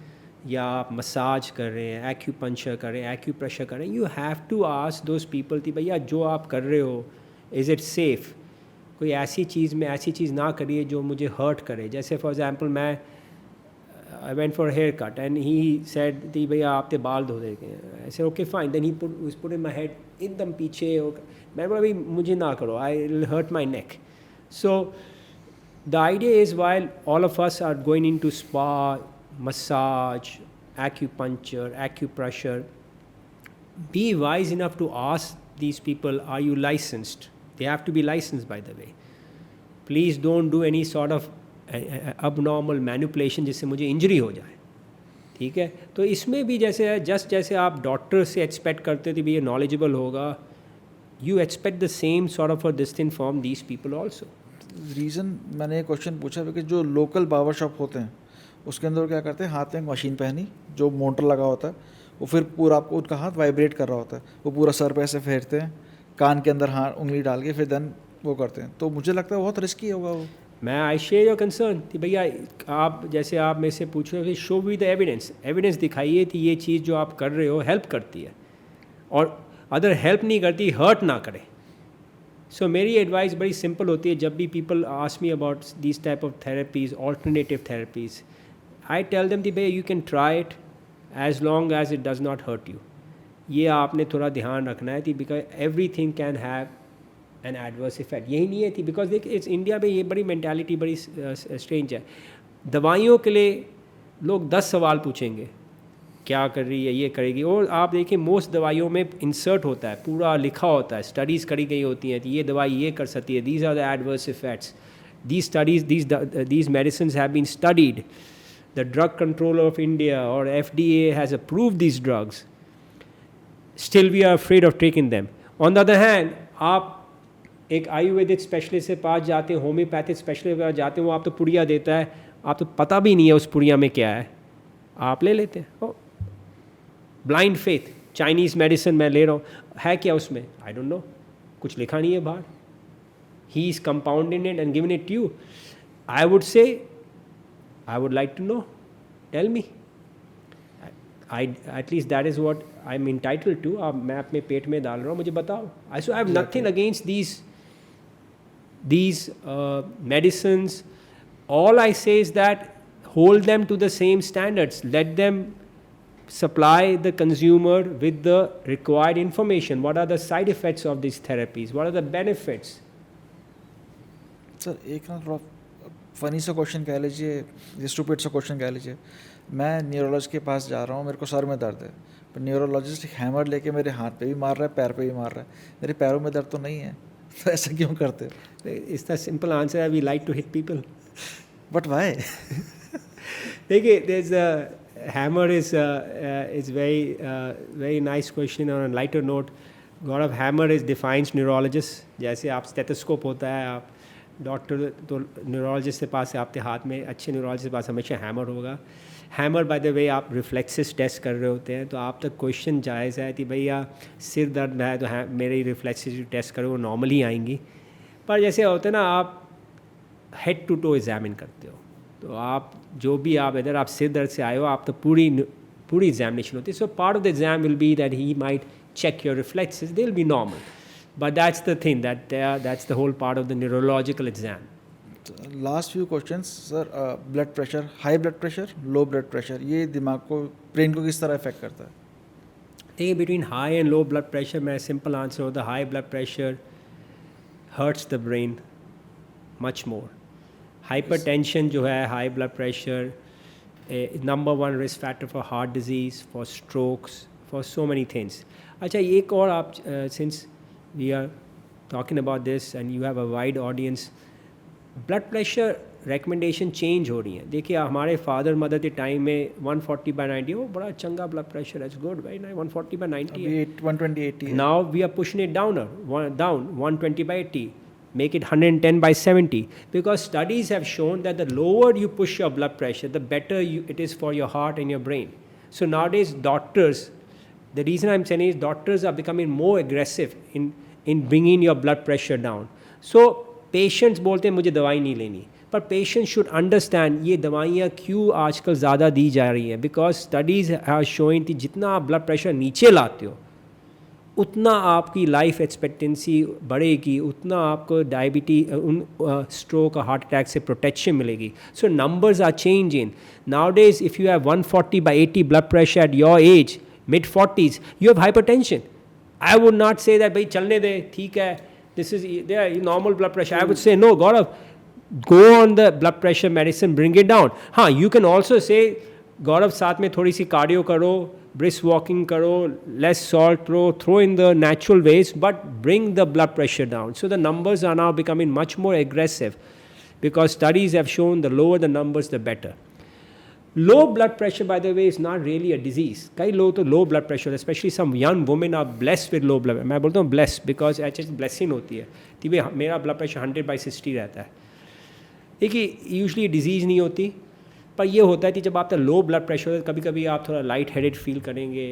या आप मसाज कर रहे हैं, एक्यूपंक्चर कर रहे हैं, एक्यूप्रेशर कर रहे हैं, you have to ask those people कि भैया जो आप कर रहे हो इज़ इट सेफ़? कोई ऐसी चीज़ ना करिए जो मुझे हर्ट करे। जैसे फॉर एग्जांपल मैं I went for hair cut and he said कि भैया आपके बाल धो देंगे, ऐसे okay fine, then he put in my head एकदम पीछे, मैं बोला भाई मुझे ना करो, I will hurt my neck. So the idea is while all of us are going in to spa, massage, acupuncture, acupressure, be wise enough to ask these people, are you licensed? They have to be licensed, by the way. Please don't do any sort of abnormal manipulation जिससे मुझे injury हो जाए, ठीक है? तो इसमें भी जैसे आप डॉक्टर से एक्सपेक्ट करते थे भी ये नॉलेजेबल होगा, you expect the same sort of this thing from these people also. Reason मैंने ये क्वेश्चन पूछा क्योंकि जो लोकल बार्बर शॉप होते हैं उसके अंदर क्या करते हैं, हाथ में मशीन पहनी जो मोटर लगा होता है, वो फिर पूरा आपको उनका हाथ वाइब्रेट कर रहा होता है, वो पूरा सर पे ऐसे फेरते हैं, कान के अंदर हाथ उंगली डाल के फिर देन वो करते हैं। तो मुझे लगता है बहुत रिस्की होगा वो। मैं आई शेयर योर कंसर्न कि भैया आप जैसे आप मेरे से पूछ रहे हो, शो वी द एविडेंस दिखाइए कि ये चीज़ जो आप कर रहे हो हेल्प करती है, और अगर हेल्प नहीं करती हर्ट ना करे। सो मेरी एडवाइस बड़ी सिंपल होती है, जब भी people ask me about this type of therapies, alternative therapies, I tell them कि भैया you can try it as long as it does not hurt you. ये आपने थोड़ा ध्यान रखना है कि because every thing can have an adverse effect. यही नहीं है थी, बिकॉज देख इस इंडिया में ये बड़ी मैंटेलिटी बड़ी स्ट्रेंज है। दवाइयों के लिए लोग 10 सवाल पूछेंगे, क्या कर रही है, ये करेगी, और आप देखिए मोस्ट दवाइयों में इंसर्ट होता है, पूरा लिखा होता है, स्टडीज़ करी गई होती हैं कि ये दवाई ये कर सकती है, these are the adverse effects, these studies these medicines have been studied, the drug controller of India और FDA has approved these drugs, still we are afraid of taking them. On the other hand आप एक Ayurvedic specialist के पास जाते हैं, homeopathic specialist के पास जाते हैं, वो आप तो पुड़िया देता है, आप तो पता भी नहीं है उस पुड़िया में क्या है, आप ले लेते हैं। ब्लाइंड फेथ, चाइनीज़ मेडिसिन मैं ले रहा हूँ, है क्या उसमें, आई डोंट नो, कुछ लिखा नहीं है बाहर, he is compounding it and giving it you. I would say, I would like to know, tell me, at least that is what I am entitled to. आप मैं अपने पेट में डाल रहा हूँ, मुझे बताओ। I so I have nothing against these medicines. All I say is that hold them to the same standards, let them supply the consumer with the required information. What are the side effects of these therapies? What are the benefits? Sir एक ना थोड़ा funny सा question कह लीजिए, ये stupid सा question कह लीजिए। मैं न्यूरोलॉजिस्ट के पास जा रहा हूँ, मेरे को सर में दर्द है, पर न्यूरोलॉजिस्ट हैमर लेके मेरे हाथ पे भी मार रहा है, पैर पे भी मार रहा है, मेरे पैरों में दर्द तो नहीं है, तो ऐसा क्यों करते? इसका सिंपल आंसर है, we like to hit people. But why? देखिए, there's a hammer is very nice question. On a lighter note, Gaurav, hammer is defines neurologist. जैसे आप स्टेथोस्कोप होता है, आप डॉक्टर तो न्यूरोलॉजिस्ट के पास है, आपके हाथ में अच्छे न्यूरोलॉजिस्ट के पास हमेशा हैमर होगा. हैमर बाय द वे आप रिफ्लेक्सेस टेस्ट कर रहे होते हैं, तो आप तक क्वेश्चन जायज़ है कि भैया सिर दर्द है तो मेरे रिफ्लेक्सेस टेस्ट करो, वो नॉर्मली आएंगी. पर जैसे होता है ना, आप हेड टू टो एग्जामिन करते हो, तो आप जो भी आप इधर आप सिर दर्द से आए हो, आप तो पूरी एग्जामिनेशन होती है. So part of the exam will be that he might check your reflexes, they'll be normal. But that's the thing, that's the whole part of the neurological exam. Last few questions sir. Blood pressure, high blood pressure, low blood pressure, ये दिमाग को, brain को किस तरह effect करता है? देखिए, between high and low blood pressure मेरा सिंपल आंसर होता है, high blood pressure hurts the brain much more. Hypertension जो है, high blood pressure, number 1 risk factor for heart disease, for strokes, for so many things. अच्छा, एक और आप, since we are talking about this and you have a wide audience, blood pressure recommendation change हो रही है. देखिए, हमारे father mother के टाइम में 140/90, वो बड़ा चंगा ब्लड प्रेशर है, इट्स गुड, वेरी नाइस. 140/90 है, 120/80 है. Now we are pushing it down 120/80, make it 110/70, because studies have shown that the lower you push your blood pressure, the better it is for your heart and your brain. So nowadays doctors, the reason I'm saying is doctors are becoming more aggressive in bringing your blood pressure down. So patients बोलते हैं मुझे दवाई नहीं लेनी, पर patients should understand ये दवाइयाँ क्यों आजकल ज़्यादा दी जा रही हैं, because studies are showing कि जितना आप blood pressure नीचे लाते हो, उतना आपकी लाइफ एक्सपेक्टेंसी बढ़ेगी, उतना आपको स्ट्रोक और हार्ट अटैक से प्रोटेक्शन मिलेगी. So numbers are changing. Nowadays if you have 140/80 blood pressure at your age, mid 40s, you have hypertension. I would not say that भाई चलने दे, ठीक है, this is their normal blood pressure. I would say no Gaurav, go on the blood pressure medicine, bring it down. हाँ, you can also say Gaurav साथ में थोड़ी सी कार्डियो करो, brisk walking karo, less salt throw in the natural ways, but bring the blood pressure down. So the numbers are now becoming much more aggressive, because studies have shown the lower the numbers, the better. Low blood pressure, by the way, is not really a disease. Kai लोग तो low blood pressure, especially some young women are blessed with low blood. मैं बोलता हूँ blessed, because ऐसे blessing होती है कि भाई मेरा blood pressure 100/60 रहता है. देखिए, usually disease नहीं होती, पर ये होता है कि जब आपका लो ब्लड प्रेशर होता है, कभी कभी आप थोड़ा लाइट हेडेड फील करेंगे,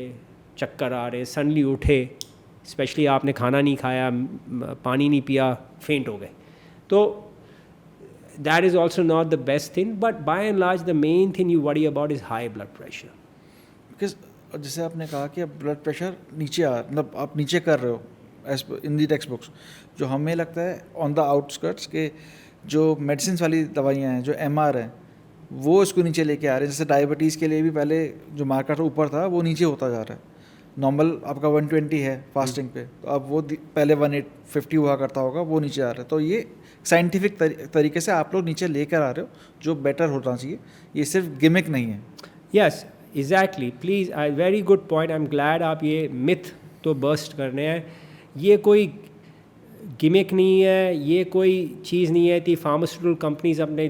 चक्कर आ रहे, सडनली उठे, स्पेशली आपने खाना नहीं खाया, पानी नहीं पिया, फेंट हो गए, तो that is also not the best thing. But by and large the main thing you worry about is high blood pressure. Because जैसे आपने कहा कि अब ब्लड प्रेशर नीचे आ, मतलब आप नीचे कर रहे हो as in the text books, जो हमें लगता है ऑन द आउटस्कर्ट्स के जो मेडिसिन वाली दवाइयाँ हैं, जो MR हैं, वो इसको नीचे लेके आ रहे हैं. जैसे डायबिटीज़ के लिए भी पहले जो मार्कर ऊपर था वो नीचे होता जा रहा है. नॉर्मल आपका 120 है फास्टिंग पे, तो अब वो पहले 150 हुआ करता होगा, वो नीचे आ रहा है. तो ये साइंटिफिक तरीके से आप लोग नीचे लेकर आ रहे हो, जो बेटर होना चाहिए. ये सिर्फ गिमिक नहीं है. Yes, exactly. Please, very good point. I am glad आप ये मिथ तो बर्स्ट कर रहे हैं. ये कोई गिमिक नहीं है, ये कोई चीज़ नहीं है कि फार्मास्यूटिकल कंपनीज अपने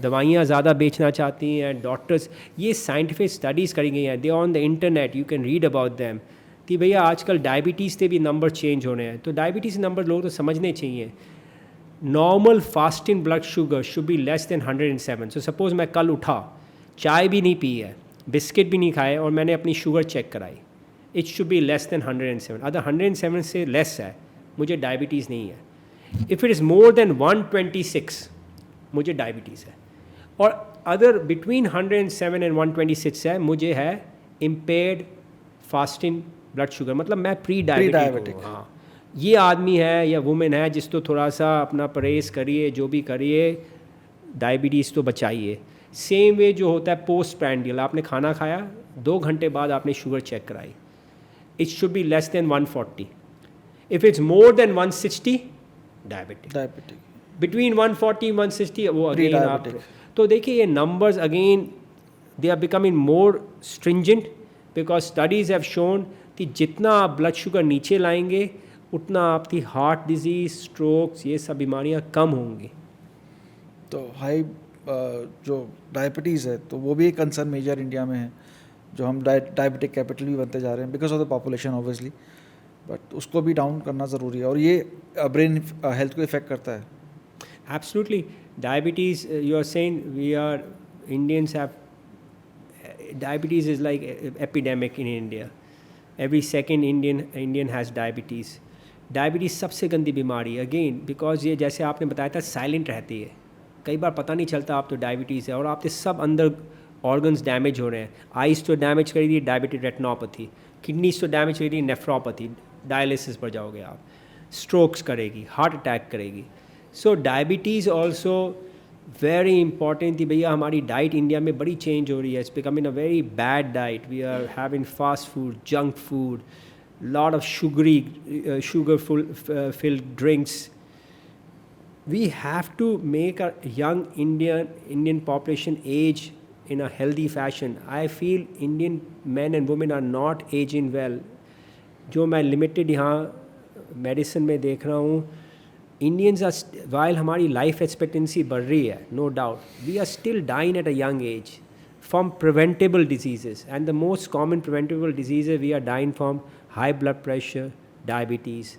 दवाइयाँ ज़्यादा बेचना चाहती हैं, डॉक्टर्स. ये साइंटिफिक स्टडीज़ करी गई हैं, they on the internet, you can read about them, कि भैया आजकल डायबिटीज़ के भी नंबर चेंज हो रहे हैं. तो डायबिटीज़ नंबर लोग तो समझने चाहिए. Normal fasting blood sugar should be less than 107. So suppose मैं कल उठा, चाय भी नहीं पी है, बिस्किट भी नहीं खाए, और मैंने अपनी शुगर चेक कराई, it should be less than 107. अगर 107 से लेस है, मुझे डायबिटीज़ नहीं है. If it is more than 126, मुझे डायबिटीज़ है. और अदर बिटवीन 107 एंड 126 है, मुझे है इम्पेयर्ड फास्टिंग ब्लड शुगर, मतलब मैं प्री डायबिटिक. हाँ, ये आदमी है या वुमेन है जिसको थोड़ा सा अपना परहेज़ करिए, जो भी करिए, डायबिटीज़ तो बचाइए. सेम वे जो होता है पोस्ट प्रैंडियल, आपने खाना खाया 2 घंटे बाद आपने शुगर चेक कराई, it should be less than 140. If it's more than 160, diabetic. Diabetic. Between 140 160 वो अगेन आप. Pre-diabetic. तो देखिए ये numbers again they are becoming more stringent because studies have shown कि जितना आप ब्लड शुगर नीचे लाएंगे उतना आपकी हार्ट डिजीज, स्ट्रोक्स, ये सब बीमारियां कम होंगी. तो हाई जो डायबिटीज़ है तो वो भी एक कंसर्न मेजर इंडिया में है, जो हम डायबिटिक कैपिटल भी बनते जा रहे हैं because of the population obviously, but उसको भी डाउन करना ज़रूरी है और ये ब्रेन हेल्थ को इफेक्ट करता है. Absolutely. Diabetes, you are saying we are, Indians have, diabetes is like epidemic in India. Every second Indian has diabetes. Diabetes सबसे गंदी बीमारी है अगेन बिकॉज ये जैसे आपने बताया था साइलेंट रहती है, कई बार पता नहीं चलता आप तो डायबिटीज़ है और आपके सब अंदर ऑर्गन्स डैमेज हो रहे हैं. आइज़ तो डैमेज करेगी डायबिटिक रेटिनोपैथी, किडनीज तो डैमेज करेगी नेफ्रोपैथी, डायलिसिस पर जाओगे आप, स्ट्रोक्स करेगी, हार्ट अटैक करेगी. सो डायबिटीज़ ऑल्सो वेरी इंपॉर्टेंट थी. भैया हमारी डाइट इंडिया में बड़ी चेंज हो रही है. It's becoming a very bad diet. We are having fast food, junk food, lot of sugar filled drinks. We have to make a young Indian population age in a healthy fashion. I feel Indian men and women are not aging well. जो मैं limited यहाँ medicine में देख रहा हूँ, Indians are while हमारी life expectancy बढ़ रही है, no doubt, we are still dying at a young age from preventable diseases and the most common preventable diseases we are dying from high blood pressure, diabetes.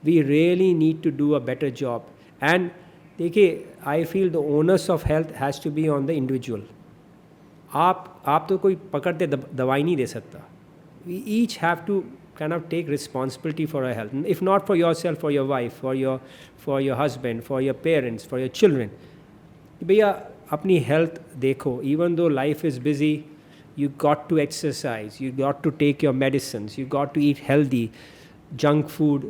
We really need to do a better job. And देखिए I feel the onus of health has to be on the individual. आप तो कोई पकड़ते दवाई नहीं दे सकता. We each have to kind of take responsibility for our health, if not for yourself, for your wife, for your husband, for your parents, for your children. भैया अपनी health देखो. Even though life is busy, you got to exercise, you got to take your medicines, you got to eat healthy. Junk food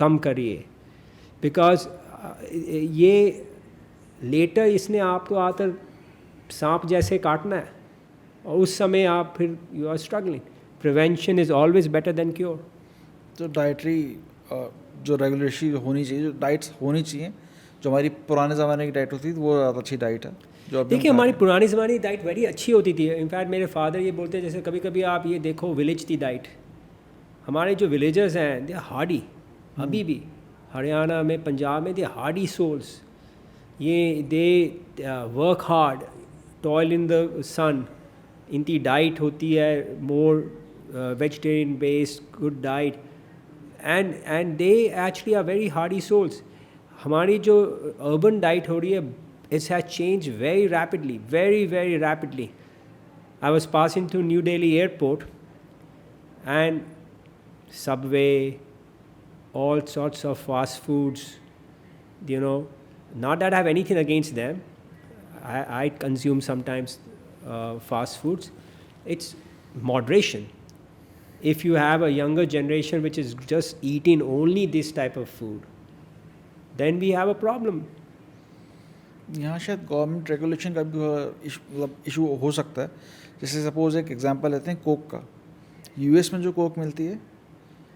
कम करिए because ये later इसने आपको आकर सांप जैसे काटना है और उस समय आप फिर you are struggling. Prevention is always better than cure. तो डाइटरी जो रेगुलेटरी होनी चाहिए, जो डाइट्स होनी चाहिए, जो हमारी पुराने ज़माने की डाइट होती थी वो ज़्यादा अच्छी डाइट है. जो देखिए हमारी पुरानी ज़माने की डाइट वेरी अच्छी होती थी. इनफैक्ट मेरे फादर ये बोलते हैं, जैसे कभी कभी आप ये देखो विलेज की डाइट, हमारे जो विलेजर्स हैं दे हार्डी. अभी भी हरियाणा में, पंजाब में, दे हार्डी सोल्स. ये they work hard, toil in the sun. इनकी डाइट होती है मोर vegetarian based, good diet, and they actually are very hardy souls. हमारी जो urban diet हो रही है, it has changed very rapidly, very rapidly. I was passing through New Delhi airport and Subway, all sorts of fast foods, you know, not that I have anything against them. I consume sometimes fast foods. It's moderation. If you have a younger generation which is just eating only this type of food, then we have a problem. यहाँ शायद government regulation का भी मतलब issue हो सकता है. जैसे suppose एक एग्जांपल लेते हैं कोक का. यूएस में जो कोक मिलती है,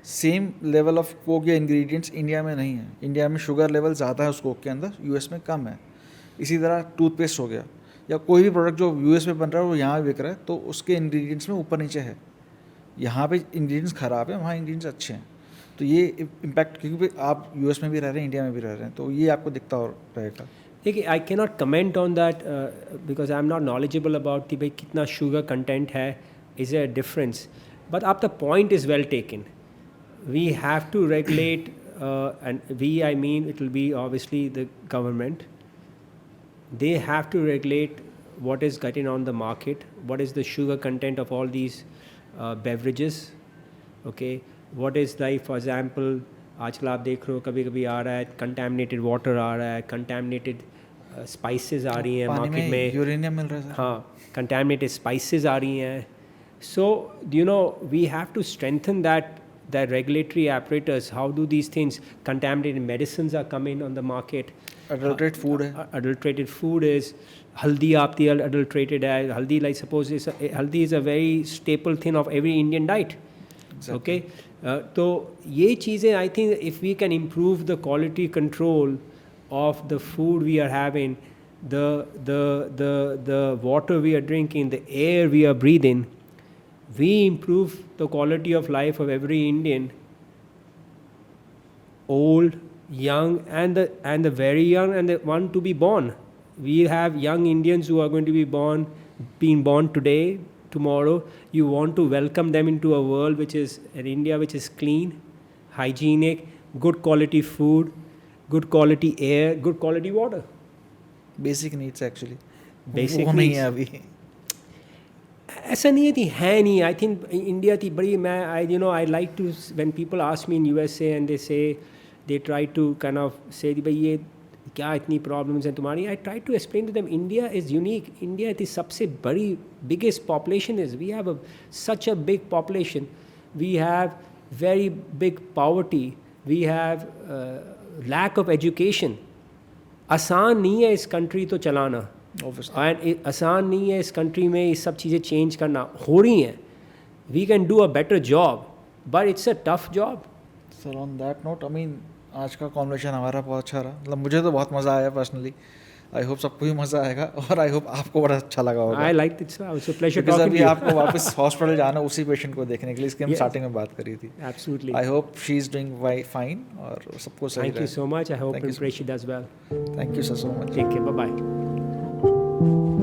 सेम लेवल ऑफ कोक या इंग्रेडिएंट्स इंडिया में नहीं है. इंडिया में शुगर लेवल ज़्यादा है उस कोक के अंदर, यूएस में कम है. इसी तरह टूथपेस्ट हो गया या कोई भी प्रोडक्ट जो यूएस में बन रहा है वो यहाँ बिक रहा है, तो उसके इंग्रेडिएंट्स में ऊपर नीचे है. यहाँ पे इंग्रेडिएंट्स ख़राब है, वहाँ इंग्रेडिएंट्स अच्छे हैं. तो ये इम्पैक्ट, क्योंकि आप यूएस में भी रह रहे हैं, इंडिया में भी रह रहे हैं, तो ये आपको दिखता और रहेगा. देखिए I can not comment on that because I am not knowledgeable about कि भाई कितना शुगर कंटेंट है, इज़ ए डिफरेंस. बट आप the point is well taken. We have to regulate and we I mean it will be obviously the government. They have to regulate what is getting on the market, what is the sugar content of all these beverages, okay, what is like for example आजकल आप देख रहे हो कभी कभी आ रहा है contaminated water आ रहा है, contaminated spices आ रही हैं मार्केट में, यूरेनियम मिल रहा है. हाँ, contaminated spices आ रही हैं. So you know we have to strengthen that regulatory apparatus. How do these things, contaminated medicines are coming on the market. Adulterate food है. Adulterated food is haldi aapti adulterated hai. Haldi, like suppose haldi is a very staple thing of every Indian diet. Exactly. Okay, तो ये चीज़ें I think if we can improve the quality control of the food we are having, the water we are drinking, the air we are breathing, we improve the quality of life of every Indian, old, young, and the very young, and the one to be born. We have young Indians who are going to be being born today, tomorrow. You want to welcome them into a world which is an India which is clean, hygienic, good quality food, good quality air, good quality water. Basic needs actually. Basic वो नहीं needs. है अभी. ऐसा नहीं है नहीं. I think India थी बड़ी. मैं I like to, when people ask me in USA and they say, they try to kind of say भाई ये क्या इतनी problems हैं तुम्हारी, I try to explain to them India is unique. India की सबसे बड़ी biggest population is, we have such a big population, we have very big poverty, we have lack of education. आसान नहीं है इस country तो चलाना. Obviously. एंड आसान नहीं है इस कंट्री में ये सब चीज़ें चेंज करना. हो रही हैं. We can do a better job, but it's a tough job. Sir on that note, I mean आज का कॉन्वर्सेशन हमारा बहुत अच्छा रहा. मतलब मुझे तो बहुत मज़ा आया पर्सनली. आई होप सबको भी मज़ा आएगा और आई होप आपको बड़ा अच्छा लगा होगा. I like it's a pleasure because talking अभी टू यू. आपको वापस हॉस्पिटल जाना उसी पेशेंट को देखने के लिए, इसकी हम Yes. स्टार्टिंग में बात करी थी. Absolutely. I hope she is doing fine और सबको सही थैंक यू रहे. So much. I hope Thank you so Preshi does well. Thank you sir so much. Take care. Bye bye.